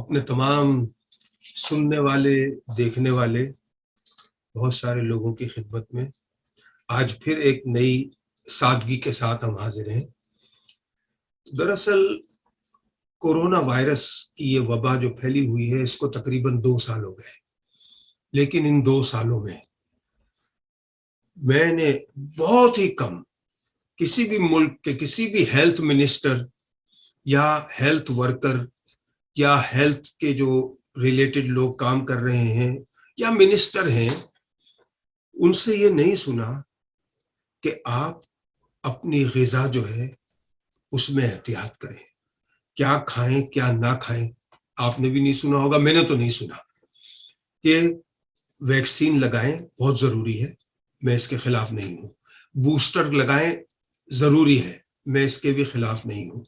अपने तमाम सुनने वाले, देखने वाले बहुत सारे लोगों की खिदमत में आज फिर एक नई सादगी के साथ हम हाजिर हैं। दरअसल कोरोना वायरस की ये वबा जो फैली हुई है, इसको तकरीबन 2 साल हो गए। लेकिन इन 2 सालों में मैंने बहुत ही कम किसी भी मुल्क के किसी भी हेल्थ मिनिस्टर या हेल्थ वर्कर या हेल्थ के जो रिलेटेड लोग काम कर रहे हैं या मिनिस्टर हैं, उनसे ये नहीं सुना कि आप अपनी ग़िज़ा जो है उसमें एहतियात करें, क्या खाएं क्या ना खाएं। आपने भी नहीं सुना होगा, मैंने तो नहीं सुना कि वैक्सीन लगाएं, बहुत जरूरी है, मैं इसके खिलाफ नहीं हूं। बूस्टर लगाएं, जरूरी है, मैं इसके भी खिलाफ नहीं हूं।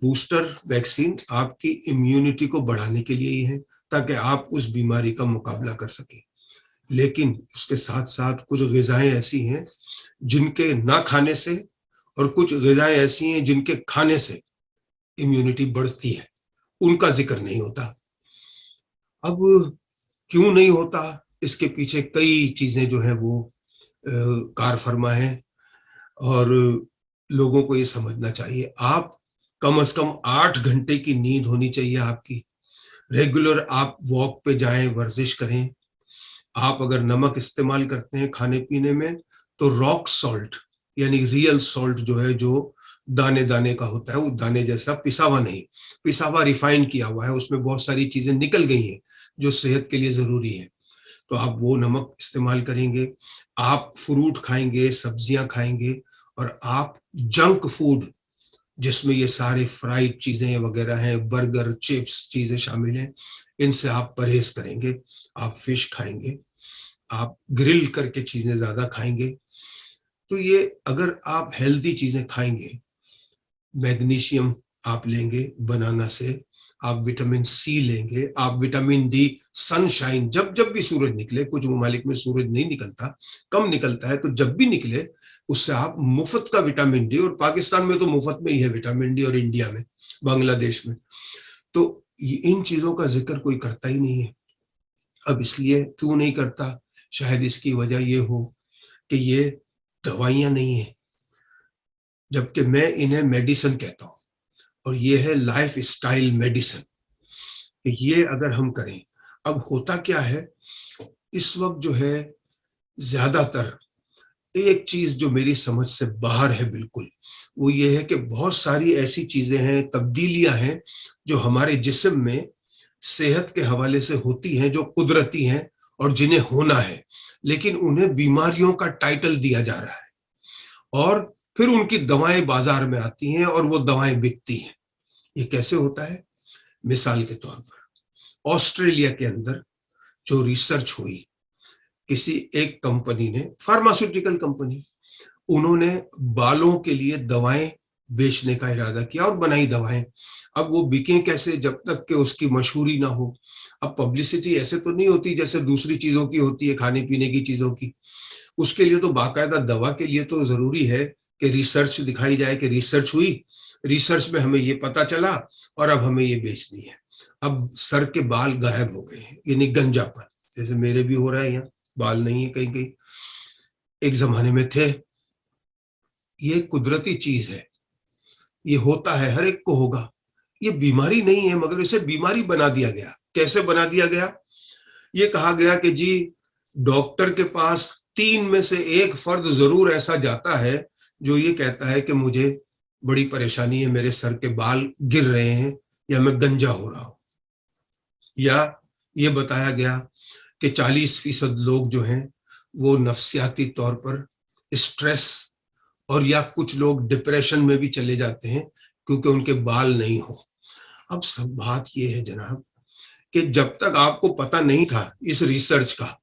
बूस्टर वैक्सीन आपकी इम्यूनिटी को बढ़ाने के लिए ही है, ताकि आप उस बीमारी का मुकाबला कर सकें। लेकिन उसके साथ साथ कुछ ग़िज़ाएं ऐसी हैं जिनके ना खाने से, और कुछ ग़िज़ाएं ऐसी हैं जिनके खाने से इम्यूनिटी बढ़ती है, उनका जिक्र नहीं होता। अब क्यों नहीं होता, इसके पीछे कई चीजें जो है वो कार फरमा है, और लोगों को ये समझना चाहिए। आप कम से कम 8 घंटे की नींद होनी चाहिए आपकी। रेगुलर आप वॉक पे जाएं, वर्जिश करें। आप अगर नमक इस्तेमाल करते हैं खाने पीने में, तो रॉक सॉल्ट यानी रियल सॉल्ट जो है, जो दाने दाने का होता है, वो दाने जैसा पिसा हुआ नहीं, पिसा हुआ रिफाइन किया हुआ है, उसमें बहुत सारी चीजें निकल गई हैं जो सेहत के लिए जरूरी है, तो आप वो नमक इस्तेमाल करेंगे। आप फ्रूट खाएंगे, सब्जियां खाएंगे, और आप जंक फूड जिसमें ये सारे फ्राइड चीजें वगैरह हैं, बर्गर चिप्स चीजें शामिल हैं, इनसे आप परहेज करेंगे। आप फिश खाएंगे, आप ग्रिल करके चीजें ज्यादा खाएंगे। तो ये अगर आप हेल्दी चीजें खाएंगे, मैग्नीशियम आप लेंगे बनाना से, आप विटामिन सी लेंगे, आप विटामिन डी, सनशाइन, जब जब भी सूरज निकले, कुछ ममालिक में सूरज नहीं निकलता, कम निकलता है, तो जब भी निकले उससे आप मुफ्त का विटामिन डी, और पाकिस्तान में तो मुफ्त में ही है विटामिन डी, और इंडिया में, बांग्लादेश में तो इन चीजों का जिक्र कोई करता ही नहीं है। अब इसलिए क्यों नहीं करता, शायद इसकी वजह ये हो कि ये दवाइयां नहीं है, जबकि मैं इन्हें मेडिसिन कहता हूं, और ये है लाइफ स्टाइल मेडिसिन। ये अगर हम करें, अब होता क्या है इस वक्त जो है, ज्यादातर एक चीज जो मेरी समझ से बाहर है बिल्कुल, वो ये है कि बहुत सारी ऐसी चीजें हैं, तब्दीलियां हैं जो हमारे जिस्म में सेहत के हवाले से होती हैं, जो कुदरती हैं और जिन्हें होना है, लेकिन उन्हें बीमारियों का टाइटल दिया जा रहा है, और फिर उनकी दवाएं बाजार में आती हैं और वो दवाएं बिकती हैं। ये कैसे होता है? मिसाल के तौर पर ऑस्ट्रेलिया के अंदर जो रिसर्च हुई, किसी एक कंपनी ने, फार्मास्यूटिकल कंपनी, उन्होंने बालों के लिए दवाएं बेचने का इरादा किया और बनाई दवाएं। अब वो बिकें कैसे जब तक कि उसकी मशहूरी ना हो। अब पब्लिसिटी ऐसे तो नहीं होती जैसे दूसरी चीजों की होती है, खाने पीने की चीजों की। उसके लिए तो बाकायदा, दवा के लिए तो जरूरी है कि रिसर्च दिखाई जाए कि रिसर्च हुई, रिसर्च में हमें ये पता चला और अब हमें ये बेचनी है। अब सर के बाल गायब हो गए हैं, यानी गंजापन, जैसे मेरे भी हो रहा है, यहाँ बाल नहीं है कहीं कहीं, एक जमाने में थे। ये कुदरती चीज है, ये होता है, हर एक को होगा। ये बीमारी नहीं है, मगर इसे बीमारी बना दिया गया। कैसे बना दिया गया? ये कहा गया कि जी डॉक्टर के पास 3 में से 1 फर्द जरूर ऐसा जाता है जो ये कहता है कि मुझे बड़ी परेशानी है, मेरे सर के बाल गिर रहे हैं, या मैं गंजा हो रहा हूं। या ये बताया गया कि 40% लोग जो हैं वो नफ्सियाती तौर पर स्ट्रेस, और या कुछ लोग डिप्रेशन में भी चले जाते हैं क्योंकि उनके बाल नहीं हो। अब सब बात ये है जनाब कि जब तक आपको पता नहीं था इस रिसर्च का,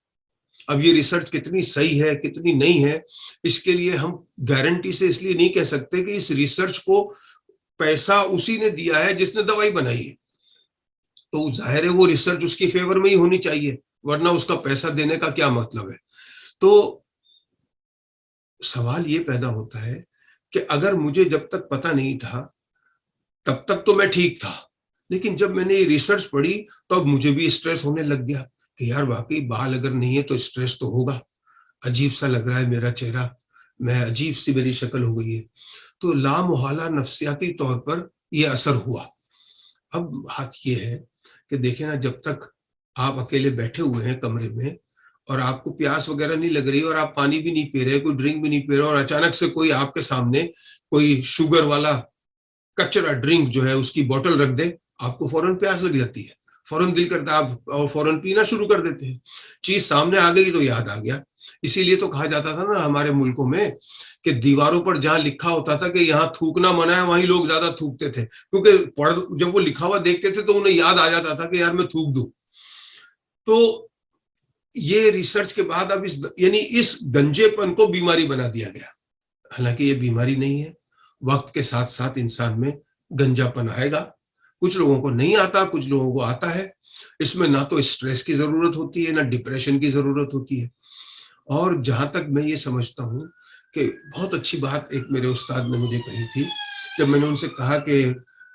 अब ये रिसर्च कितनी सही है कितनी नहीं है, इसके लिए हम गारंटी से इसलिए नहीं कह सकते कि इस रिसर्च को पैसा उसी ने दिया है जिसने दवाई बनाई है, तो जाहिर है वो रिसर्च उसकी फेवर में ही होनी चाहिए, वरना उसका पैसा देने का क्या मतलब है। तो सवाल ये पैदा होता है कि अगर मुझे जब तक पता नहीं था तब तक तो मैं ठीक था, لیکن جب میں نے یہ ریسرچ پڑھی تو اب مجھے بھی اسٹریس ہونے لگ گیا کہ یار واقعی بال اگر نہیں ہے تو اسٹریس تو ہوگا، عجیب سا لگ رہا ہے میرا چہرہ، میں عجیب سی میری شکل ہو گئی ہے. تو لامحالہ نفسیاتی طور پر یہ اثر ہوا. اب بات یہ ہے کہ دیکھیں نا، جب تک آپ اکیلے بیٹھے ہوئے ہیں کمرے میں اور آپ کو پیاس وغیرہ نہیں لگ رہی اور آپ پانی بھی نہیں پی رہے، کوئی ڈرنک بھی نہیں پی رہے، اور اچانک سے کوئی آپ کے سامنے کوئی شوگر والا کچرا ڈرنک جو ہے اس کی بوٹل رکھ دے، آپ کو فوراً پیاس لگ جاتی ہے، فوراً دل کرتا ہے آپ اور فوراً پینا شروع کر دیتے ہیں. چیز سامنے آ گئی تو یاد آ گیا. اسی لیے تو کہا جاتا تھا نا ہمارے ملکوں میں کہ دیواروں پر جہاں لکھا ہوتا تھا کہ یہاں تھوکنا منع ہے، وہیں لوگ زیادہ تھوکتے تھے، کیونکہ جب وہ لکھا ہوا دیکھتے تھے تو انہیں یاد آ جاتا تھا کہ یار میں تھوک دوں. تو یہ ریسرچ کے بعد اب یعنی اس گنجے پن کو بیماری بنا دیا گیا. حالانکہ یہ بیماری نہیں ہے، وقت کے ساتھ ساتھ انسان میں گنجا پن آئے گا. کچھ لوگوں کو نہیں آتا، کچھ لوگوں کو آتا ہے. اس میں نہ تو اسٹریس کی ضرورت ہوتی ہے، نہ ڈپریشن کی ضرورت ہوتی ہے. اور جہاں تک میں یہ سمجھتا ہوں کہ بہت اچھی بات ایک میرے استاد نے مجھے کہی تھی، جب میں نے ان سے کہا کہ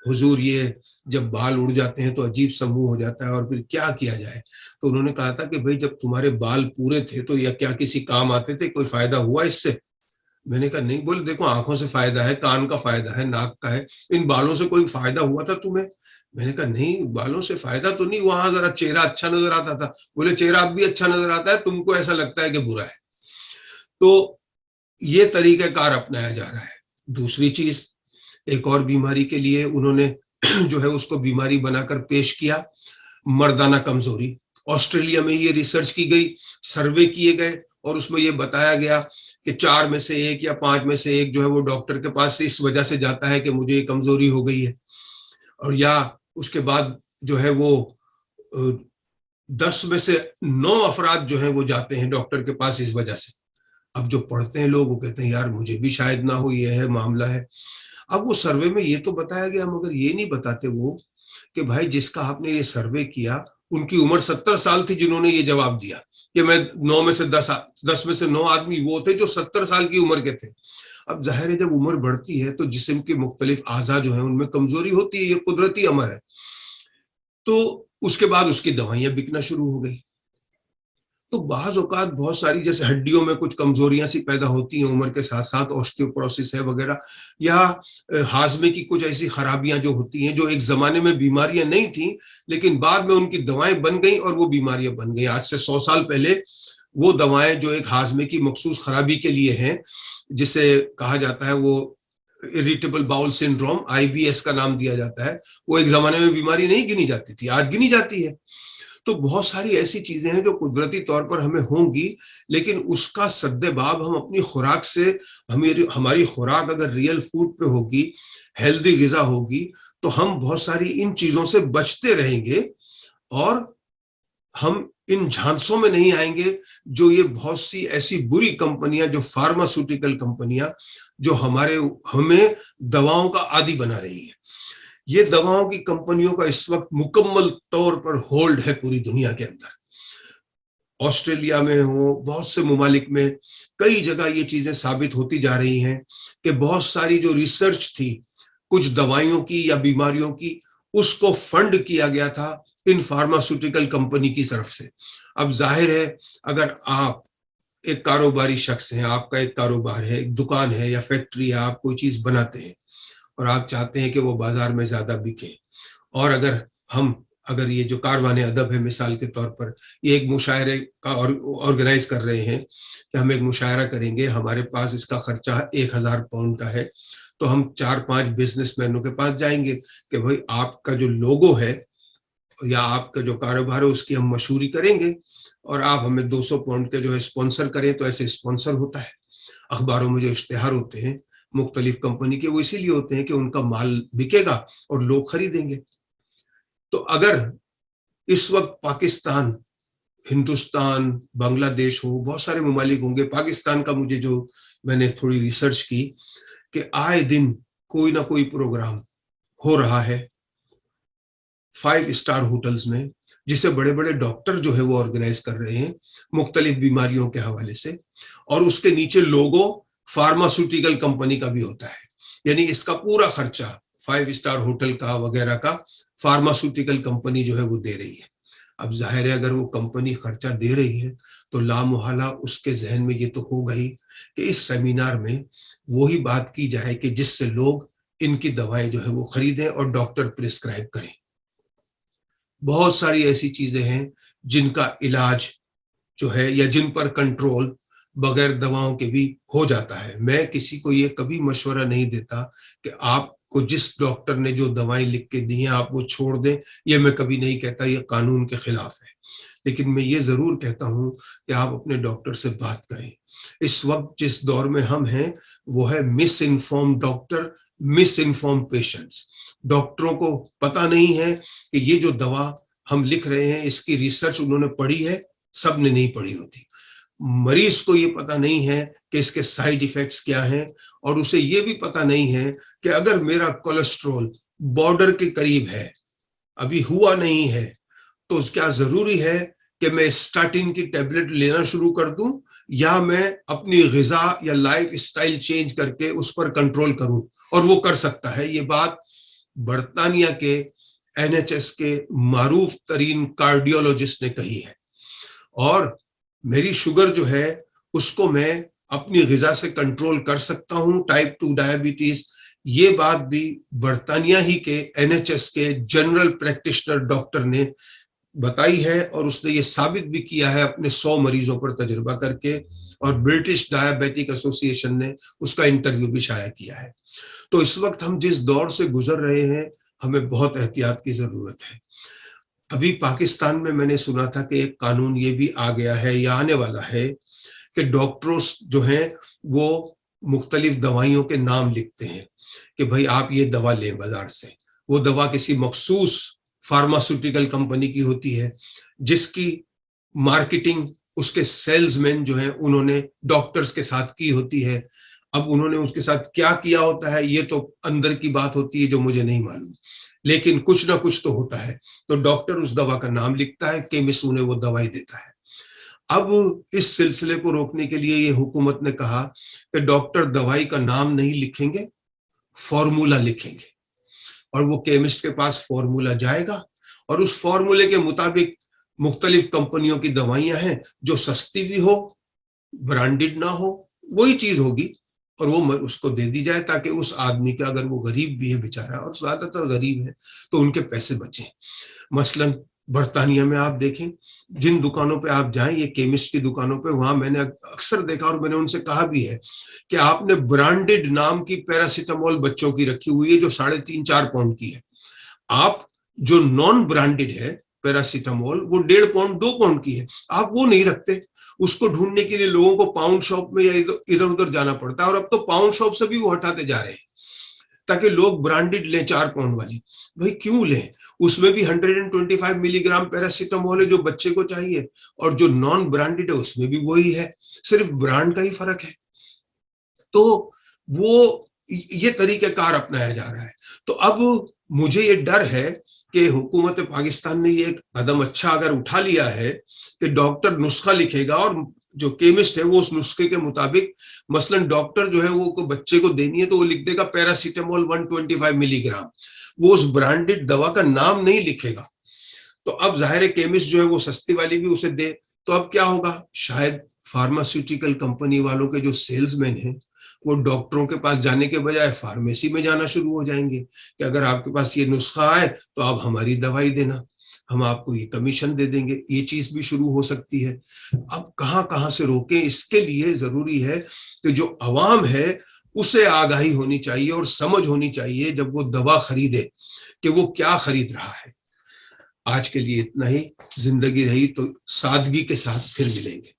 حضور یہ جب بال اڑ جاتے ہیں تو عجیب سا منہ ہو جاتا ہے اور پھر کیا کیا جائے، تو انہوں نے کہا تھا کہ بھائی جب تمہارے بال پورے تھے تو یا کیا کسی کام آتے تھے، کوئی فائدہ ہوا اس سے؟ میں نے کہا نہیں. بولے دیکھو آنکھوں سے فائدہ ہے، کان کا فائدہ ہے، ناک کا ہے، ان بالوں سے کوئی فائدہ ہوا تھا تمہیں؟ میں نے کہا نہیں، بالوں سے فائدہ تو نہیں، وہاں ذرا چہرہ اچھا نظر آتا تھا. بولے چہرہ اب بھی اچھا نظر آتا ہے، تم کو ایسا لگتا ہے کہ برا ہے. تو یہ طریقہ کار اپنایا جا رہا ہے. دوسری چیز، ایک اور بیماری کے لیے انہوں نے جو ہے اس کو بیماری بنا کر پیش کیا، مردانہ کمزوری. آسٹریلیا میں یہ ریسرچ کی گئی، سروے کیے گئے، اور اس میں یہ بتایا گیا کہ 4 میں سے 1 یا 5 میں سے 1 جو ہے وہ ڈاکٹر کے پاس اس وجہ سے جاتا ہے کہ مجھے یہ کمزوری ہو گئی ہے. اور یا اس کے بعد جو ہے وہ 10 میں سے 9 افراد جو ہیں وہ جاتے ہیں ڈاکٹر کے پاس اس وجہ سے. اب جو پڑھتے ہیں لوگ وہ کہتے ہیں یار مجھے بھی شاید نہ ہو، یہ ہے معاملہ ہے. اب وہ سروے میں یہ تو بتایا گیا، مگر یہ نہیں بتاتے وہ کہ بھائی جس کا آپ نے یہ سروے کیا ان کی عمر 70 سال تھی، جنہوں نے یہ جواب دیا کہ میں 9 میں سے 10 میں سے 9 آدمی وہ تھے جو 70 سال کی عمر کے تھے. اب ظاہر ہے جب عمر بڑھتی ہے تو جسم کے مختلف اعضاء جو ہیں ان میں کمزوری ہوتی ہے، یہ قدرتی امر ہے. تو اس کے بعد اس کی دوائیاں بکنا شروع ہو گئی. تو بعض اوقات بہت ساری جیسے ہڈیوں میں کچھ کمزوریاں سی پیدا ہوتی ہیں عمر کے ساتھ ساتھ، آسٹیوپروسس ہے وغیرہ، یا ہاضمے کی کچھ ایسی خرابیاں جو ہوتی ہیں جو ایک زمانے میں بیماریاں نہیں تھیں لیکن بعد میں ان کی دوائیں بن گئیں اور وہ بیماریاں بن گئیں. آج سے 100 سال پہلے وہ دوائیں جو ایک ہاضمے کی مخصوص خرابی کے لیے ہیں، جسے کہا جاتا ہے وہ اریٹیبل باؤل سنڈروم، IBS کا نام دیا جاتا ہے، وہ ایک زمانے میں بیماری نہیں گنی جاتی تھی، آج گنی جاتی ہے. تو بہت ساری ایسی چیزیں ہیں جو قدرتی طور پر ہمیں ہوں گی، لیکن اس کا سد باب ہم اپنی خوراک سے، ہماری خوراک اگر ریئل فوڈ پہ ہوگی، ہیلدی غذا ہوگی، تو ہم بہت ساری ان چیزوں سے بچتے رہیں گے اور ہم ان جھانسوں میں نہیں آئیں گے جو یہ بہت سی ایسی بری کمپنیاں، جو فارماسیوٹیکل کمپنیاں جو ہمیں دواؤں کا عادی بنا رہی ہیں. یہ دواؤں کی کمپنیوں کا اس وقت مکمل طور پر ہولڈ ہے پوری دنیا کے اندر. آسٹریلیا میں ہو، بہت سے ممالک میں کئی جگہ یہ چیزیں ثابت ہوتی جا رہی ہیں کہ بہت ساری جو ریسرچ تھی کچھ دوائیوں کی یا بیماریوں کی، اس کو فنڈ کیا گیا تھا ان فارماسیوٹیکل کمپنی کی طرف سے. اب ظاہر ہے اگر آپ ایک کاروباری شخص ہیں، آپ کا ایک کاروبار ہے، ایک دکان ہے یا فیکٹری ہے، آپ کوئی چیز بناتے ہیں اور آپ چاہتے ہیں کہ وہ بازار میں زیادہ بکے، اور اگر یہ جو کاروان ادب ہے مثال کے طور پر، یہ ایک مشاعرے کا آرگنائز کر رہے ہیں کہ ہم ایک مشاعرہ کریں گے، ہمارے پاس اس کا خرچہ 1000 پاؤنڈ کا ہے، تو ہم 4-5 بزنس مینوں کے پاس جائیں گے کہ بھائی آپ کا جو لوگو ہے یا آپ کا جو کاروبار ہے اس کی ہم مشہوری کریں گے اور آپ ہمیں 200 پاؤنڈ کے جو ہے اسپانسر کریں. تو ایسے اسپانسر ہوتا ہے، اخباروں میں جو اشتہار ہوتے ہیں مختلف کمپنی کے، وہ اسی لیے ہوتے ہیں کہ ان کا مال بکے گا اور لوگ خریدیں گے. تو اگر اس وقت پاکستان، ہندوستان، بنگلہ دیش ہو، بہت سارے ممالک ہوں گے، پاکستان کا میں نے تھوڑی ریسرچ کی کہ آئے دن کوئی نہ کوئی پروگرام ہو رہا ہے 5 اسٹار ہوٹلز میں، جسے بڑے بڑے ڈاکٹر جو ہے وہ آرگنائز کر رہے ہیں مختلف بیماریوں کے حوالے سے، اور اس کے نیچے لوگو فارماسیوٹیکل کمپنی کا بھی ہوتا ہے. یعنی اس کا پورا خرچہ 5 स्टार होटल का वगैरह का फार्मास्यूटिकल कंपनी जो है वो दे रही है। अब जाहिर है अगर वो कंपनी खर्चा दे रही है तो लामुहला उसके जहन में ये तो होगा ही कि इस सेमिनार में वही बात की जाए कि जिससे लोग इनकी दवाएं जो है वो खरीदें और डॉक्टर प्रिस्क्राइब करें। बहुत सारी ऐसी चीजें हैं जिनका इलाज जो है या जिन पर कंट्रोल बगैर दवाओं के भी हो जाता है। मैं किसी को ये कभी मशवरा नहीं देता कि आपको जिस डॉक्टर ने जो दवाएं लिख के दी हैं आप वो छोड़ दें, ये मैं कभी नहीं कहता, ये कानून के खिलाफ है। लेकिन मैं ये जरूर कहता हूं कि आप अपने डॉक्टर से बात करें। इस वक्त जिस दौर में हम हैं वो है miss inform doctor, miss inform patients. डॉक्टरों को पता नहीं है कि ये जो दवा हम लिख रहे हैं इसकी रिसर्च उन्होंने पढ़ी है, सब ने नहीं पढ़ी होती। मरीज को ये पता नहीं है कि इसके साइड इफेक्ट्स क्या हैं, और उसे ये भी पता नहीं है कि अगर मेरा कोलेस्ट्रॉल बॉर्डर के करीब है, अभी हुआ नहीं है, तो क्या जरूरी है कि मैं स्टाटिन की टेबलेट लेना शुरू कर दूं या मैं अपनी गिजा या लाइफ स्टाइल चेंज करके उस पर कंट्रोल करूं। और वो कर सकता है। ये बात बर्तानिया के NHS के मारूफ तरीन कार्डियोलॉजिस्ट ने कही है। और मेरी शुगर जो है उसको मैं अपनी गिजा से कंट्रोल कर सकता हूं, टाइप 2 डायबिटीज। ये बात भी बर्तानिया ही के NHS के जनरल प्रैक्टिशनर डॉक्टर ने बताई है, और उसने ये साबित भी किया है अपने 100 मरीजों पर तजुर्बा करके, और ब्रिटिश डायबिटिक एसोसिएशन ने उसका इंटरव्यू भी शाया किया है। तो इस वक्त हम जिस दौर से गुजर रहे हैं हमें बहुत एहतियात की जरूरत है। अभी पाकिस्तान में मैंने सुना था कि एक कानून ये भी आ गया है या आने वाला है कि डॉक्टरों जो हैं वो मुख्तलिफ दवाइयों के नाम लिखते हैं कि भाई आप ये दवा लें बाजार से। वो दवा किसी मखसूस फार्मास्यूटिकल कंपनी की होती है जिसकी मार्केटिंग उसके सेल्समैन जो है उन्होंने डॉक्टर्स के साथ की होती है। अब उन्होंने उसके साथ क्या किया होता है ये तो अंदर की बात होती है जो मुझे नहीं मालूम, लेकिन कुछ ना कुछ तो होता है। तो डॉक्टर उस दवा का नाम लिखता है, केमिस्ट उन्हें वो दवाई देता है। अब इस सिलसिले को रोकने के लिए ये हुकूमत ने कहा कि डॉक्टर दवाई का नाम नहीं लिखेंगे, फॉर्मूला लिखेंगे, और वो केमिस्ट के पास फॉर्मूला जाएगा और उस फॉर्मूले के मुताबिक मुख्तलिफ कंपनियों की दवाइयां हैं जो सस्ती भी हो, ब्रांडेड ना हो, वही चीज होगी, और वो उसको दे दी जाए ताकि उस आदमी का, अगर वो गरीब भी है बेचारा, और ज्यादातर गरीब है, तो उनके पैसे बचें। मसलन बर्तानिया में आप देखें, जिन दुकानों पे आप जाएं, ये केमिस्ट की दुकानों पे, वहां मैंने अक्सर देखा और मैंने उनसे कहा भी है कि आपने ब्रांडेड नाम की पैरासीटामोल बच्चों की रखी हुई है जो 3.5-4 पाउंड की है। आप जो नॉन ब्रांडेड है पैरासीटामोल वो 1.5 पाउंड 2 पाउंड की है, आप वो नहीं रखते। उसको ढूंढने के लिए लोगों को पाउंड शॉप में या इधर उधर जाना पड़ता है, और अब तो पाउंड शॉप से भी वो हटाते जा रहे हैं ताकि लोग ब्रांडेड लें 4 पाउंड वाली। भाई क्यों लें? उसमें भी 125 मिलीग्राम पैरासीटामोल है जो बच्चे को चाहिए, और जो नॉन ब्रांडेड है उसमें भी वही है, सिर्फ ब्रांड का ही फर्क है। तो वो ये तरीक़ेकार अपनाया जा रहा है। तो अब मुझे ये डर है कि हुकूमत पाकिस्तान ने ये एक कदम अच्छा अगर उठा लिया है कि डॉक्टर नुस्खा लिखेगा और जो केमिस्ट है वो उस नुस्खे के मुताबिक, मसलन डॉक्टर जो है वो को बच्चे को देनी है तो वो लिख देगा पैरासीटामोल 125 मिलीग्राम, वो उस ब्रांडेड दवा का नाम नहीं लिखेगा। तो अब जाहिर है केमिस्ट जो है वो सस्ती वाली भी उसे दे, तो अब क्या होगा? शायद फार्मास्यूटिकल कंपनी वालों के जो सेल्समैन हैं वो डॉक्टरों के पास जाने के बजाय फार्मेसी में जाना शुरू हो जाएंगे कि अगर आपके पास ये नुस्खा है तो आप हमारी दवाई देना, हम आपको ये कमीशन दे देंगे। ये चीज भी शुरू हो सकती है। अब कहां से रोकें? इसके लिए जरूरी है कि जो अवाम है उसे आगाही होनी चाहिए और समझ होनी चाहिए जब वो दवा खरीदे कि वो क्या खरीद रहा है। आज के लिए इतना ही। जिंदगी रही तो सादगी के साथ फिर मिलेंगे।